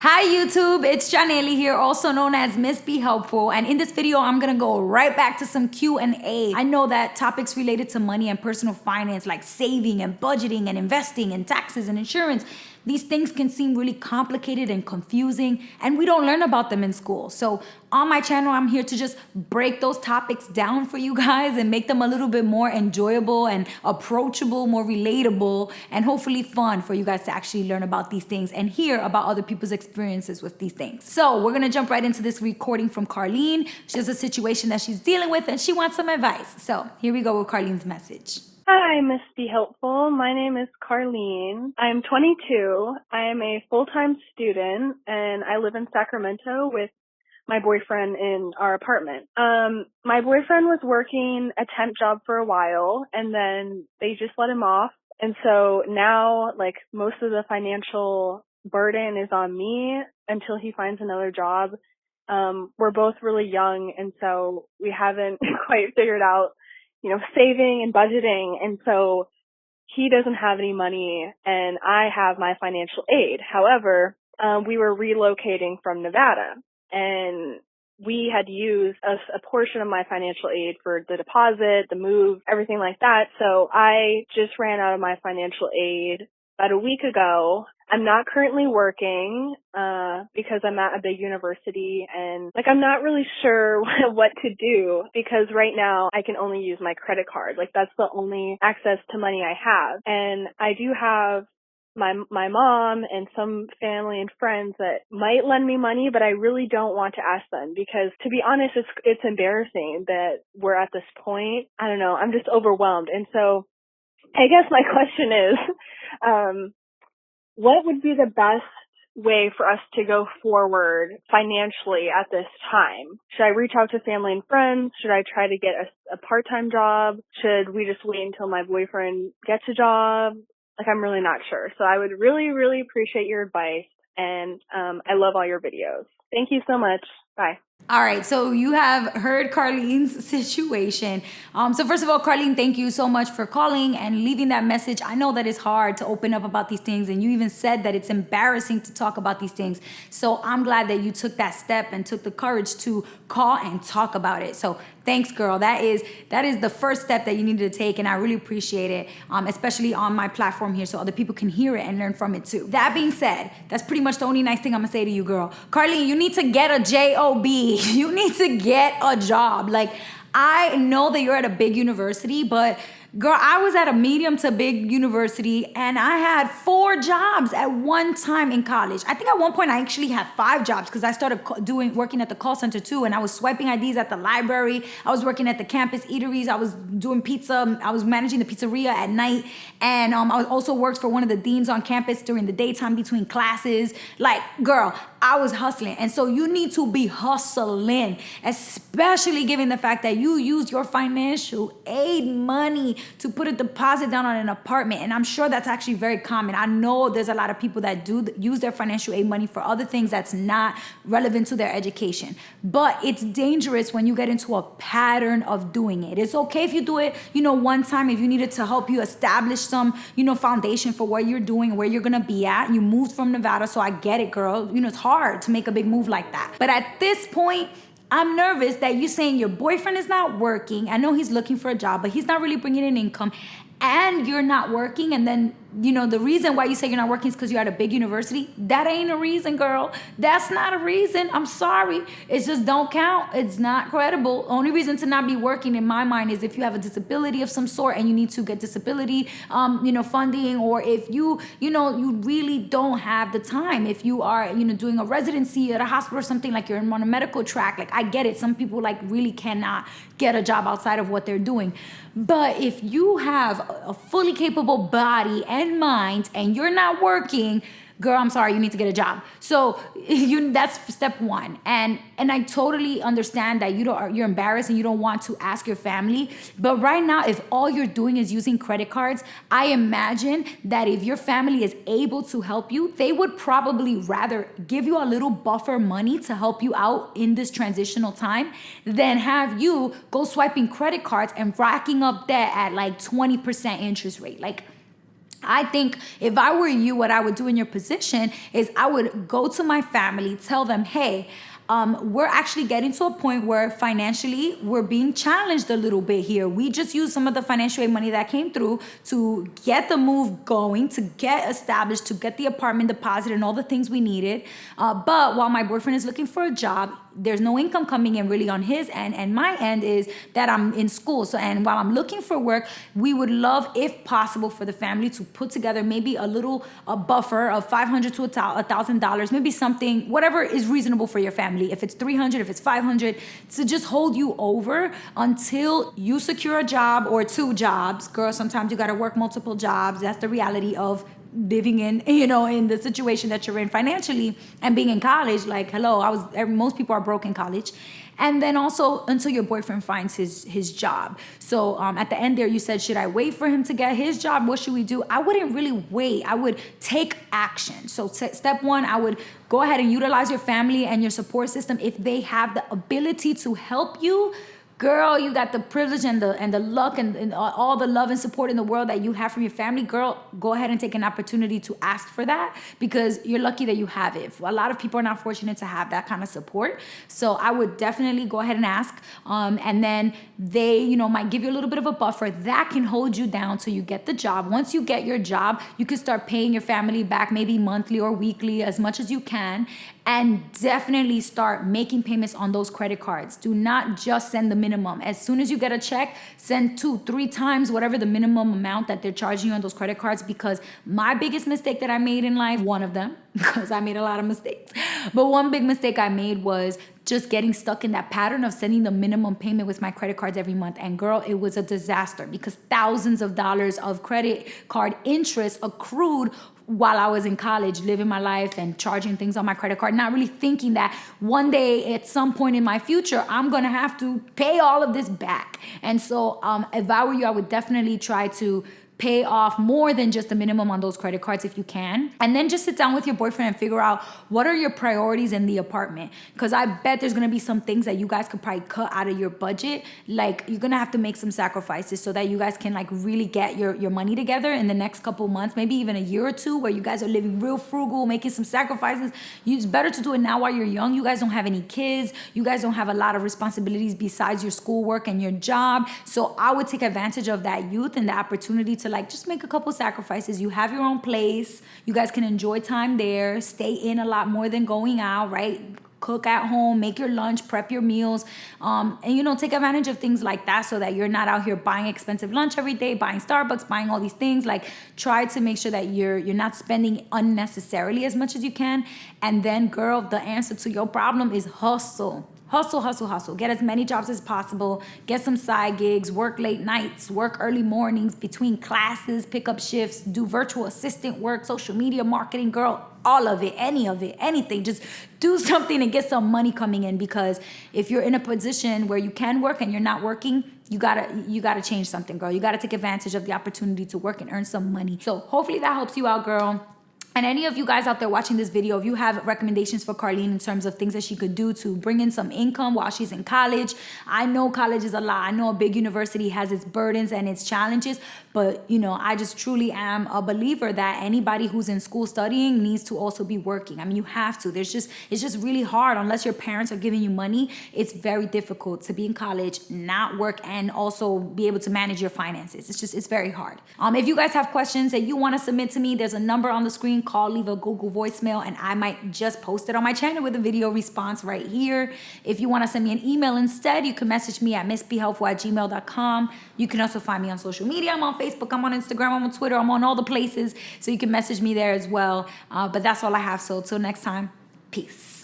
Hi YouTube, it's Janelle here, also known as MissBeHelpful, and in this video I'm gonna go right back to some Q&A. I know that topics related to money and personal finance like saving and budgeting and investing and taxes and insurance, these things can seem really complicated and confusing, and we don't learn about them in school. So on my channel, I'm here to just break those topics down for you guys and make them a little bit more enjoyable and approachable, more relatable, and hopefully fun for you guys to actually learn about these things and hear about other people's experiences with these things. So we're gonna jump right into this recording from Carlene. She has a situation that she's dealing with and she wants some advice. So here we go with Carlene's message. Hi, MissBeHelpful. My name is Carlene. I'm 22. I am a full-time student, and I live in Sacramento with my boyfriend in our apartment. My boyfriend was working a temp job for a while, and then they just let him off. And so now, most of the financial burden is on me until he finds another job. We're both really young, and so we haven't quite figured out saving and budgeting. And so he doesn't have any money and I have my financial aid. However, we were relocating from Nevada and we had used a portion of my financial aid for the deposit, the move, everything like that. So I just ran out of my financial aid about a week ago. I'm not currently working because I'm at a big university and I'm not really sure what to do because right now I can only use my credit card. That's the only access to money I have. And I do have my mom and some family and friends that might lend me money, but I really don't want to ask them because, to be honest, it's embarrassing that we're at this point. I don't know. I'm just overwhelmed. And so I guess my question is, what would be the best way for us to go forward financially at this time? Should I reach out to family and friends? Should I try to get a part-time job? Should we just wait until my boyfriend gets a job? I'm really not sure. So I would really, really appreciate your advice. And I love all your videos. Thank you so much. Bye. All right, so you have heard Carlene's situation. So first of all, Carlene, thank you so much for calling and leaving that message. I know that it's hard to open up about these things, and you even said that it's embarrassing to talk about these things. So I'm glad that you took that step and took the courage to call and talk about it. So thanks, girl. That is the first step that you needed to take, and I really appreciate it, especially on my platform here so other people can hear it and learn from it too. That being said, that's pretty much the only nice thing I'm gonna say to you, girl. Carlene, you need to get a job. You need to get a job. I know that you're at a big university, but girl, I was at a medium to big university and I had 4 jobs at one time in college. I think at one point I actually had 5 jobs because I started working at the call center too, and I was swiping IDs at the library. I was working at the campus eateries. I was doing pizza. I was managing the pizzeria at night, and I also worked for one of the deans on campus during the daytime between classes. Girl, I was hustling. And so you need to be hustling, especially given the fact that you used your financial aid money to put a deposit down on an apartment. And I'm sure that's actually very common. I know there's a lot of people that do use their financial aid money for other things that's not relevant to their education. But it's dangerous when you get into a pattern of doing it. It's okay if you do it, one time, if you needed to help you establish some, foundation for what you're doing and where you're gonna be at. You moved from Nevada, so I get it, girl. It's hard to make a big move like that. But at this point, I'm nervous that you're saying your boyfriend is not working. I know he's looking for a job, but he's not really bringing in income, and you're not working. And then, the reason why you say you're not working is because you're at a big university. That ain't a reason, girl. That's not a reason. I'm sorry. It just don't count. It's not credible. Only reason to not be working in my mind is if you have a disability of some sort and you need to get disability, funding, or if you really don't have the time. If you are, doing a residency at a hospital or something, you're on a medical track. I get it. Some people really cannot get a job outside of what they're doing. But if you have a fully capable body and mind and you're not working, girl, I'm sorry, you need to get a job. So that's step one. And I totally understand that you're embarrassed and you don't want to ask your family. But right now, if all you're doing is using credit cards, I imagine that if your family is able to help you, they would probably rather give you a little buffer money to help you out in this transitional time than have you go swiping credit cards and racking up debt at 20% interest rate. I think if I were you, what I would do in your position is I would go to my family, tell them, hey, we're actually getting to a point where financially we're being challenged a little bit here. We just used some of the financial aid money that came through to get the move going, to get established, to get the apartment deposit and all the things we needed. But while my boyfriend is looking for a job, there's no income coming in really on his end, and my end is that I'm in school. So, and while I'm looking for work, we would love, if possible, for the family to put together maybe a buffer of $500 to $1,000, maybe something, whatever is reasonable for your family. If it's $300, if it's $500, to just hold you over until you secure a job or 2 jobs. Girl, sometimes you got to work multiple jobs. That's the reality of living in, in the situation that you're in financially and being in college. Like, hello, most people are broke in college. And then also until your boyfriend finds his job. So at the end there, you said, should I wait for him to get his job? What should we do? I wouldn't really wait. I would take action. So step 1, I would go ahead and utilize your family and your support system. If they have the ability to help you, girl, you got the privilege and the luck and all the love and support in the world that you have from your family. Girl, go ahead and take an opportunity to ask for that, because you're lucky that you have it. A lot of people are not fortunate to have that kind of support. So I would definitely go ahead and ask. And then they, might give you a little bit of a buffer that can hold you down till you get the job. Once you get your job, you can start paying your family back, maybe monthly or weekly, as much as you can. And definitely start making payments on those credit cards. Do not just send the minimum. As soon as you get a check, send 2-3 times whatever the minimum amount that they're charging you on those credit cards. Because my biggest mistake that I made in life, one of them, because I made a lot of mistakes, but one big mistake I made was just getting stuck in that pattern of sending the minimum payment with my credit cards every month. And girl, it was a disaster, because thousands of dollars of credit card interest accrued while I was in college, living my life and charging things on my credit card, not really thinking that one day at some point in my future, I'm gonna have to pay all of this back. And so if I were you, I would definitely try to pay off more than just the minimum on those credit cards if you can. And then just sit down with your boyfriend and figure out what are your priorities in the apartment. Because I bet there's gonna be some things that you guys could probably cut out of your budget. Like, you're gonna have to make some sacrifices so that you guys can like really get your money together in the next couple months, maybe even a year or 2, where you guys are living real frugal, making some sacrifices. It's better to do it now while you're young. You guys don't have any kids. You guys don't have a lot of responsibilities besides your schoolwork and your job. So I would take advantage of that youth and the opportunity to like just make a couple sacrifices. You have your own place. You guys can enjoy time there, stay in a lot more than going out, right? Cook at home, make your lunch, prep your meals, and take advantage of things like that so that you're not out here buying expensive lunch every day, buying Starbucks, buying all these things. Like, try to make sure that you're not spending unnecessarily as much as you can. And then, girl, the answer to your problem is hustle. Hustle, hustle, hustle. Get as many jobs as possible. Get some side gigs. Work late nights. Work early mornings between classes. Pick up shifts. Do virtual assistant work. Social media marketing. Girl, all of it. Any of it. Anything. Just do something and get some money coming in. Because if you're in a position where you can work and you're not working, you gotta change something, girl. You gotta take advantage of the opportunity to work and earn some money. So hopefully that helps you out, girl. And any of you guys out there watching this video, if you have recommendations for Carlene in terms of things that she could do to bring in some income while she's in college. I know college is a lot. I know a big university has its burdens and its challenges, but I just truly am a believer that anybody who's in school studying needs to also be working. I mean, you have to. It's just really hard unless your parents are giving you money. It's very difficult to be in college, not work, and also be able to manage your finances. It's very hard. If you guys have questions that you want to submit to me, there's a number on the screen. Call, leave a Google voicemail, and I might just post it on my channel with a video response right here. If you want to send me an email instead, you can message me at MissBeHelpful@gmail.com. You can also find me on social media. I'm on Facebook, I'm on Instagram, I'm on Twitter, I'm on all the places. So you can message me there as well. But that's all I have. So till next time, peace.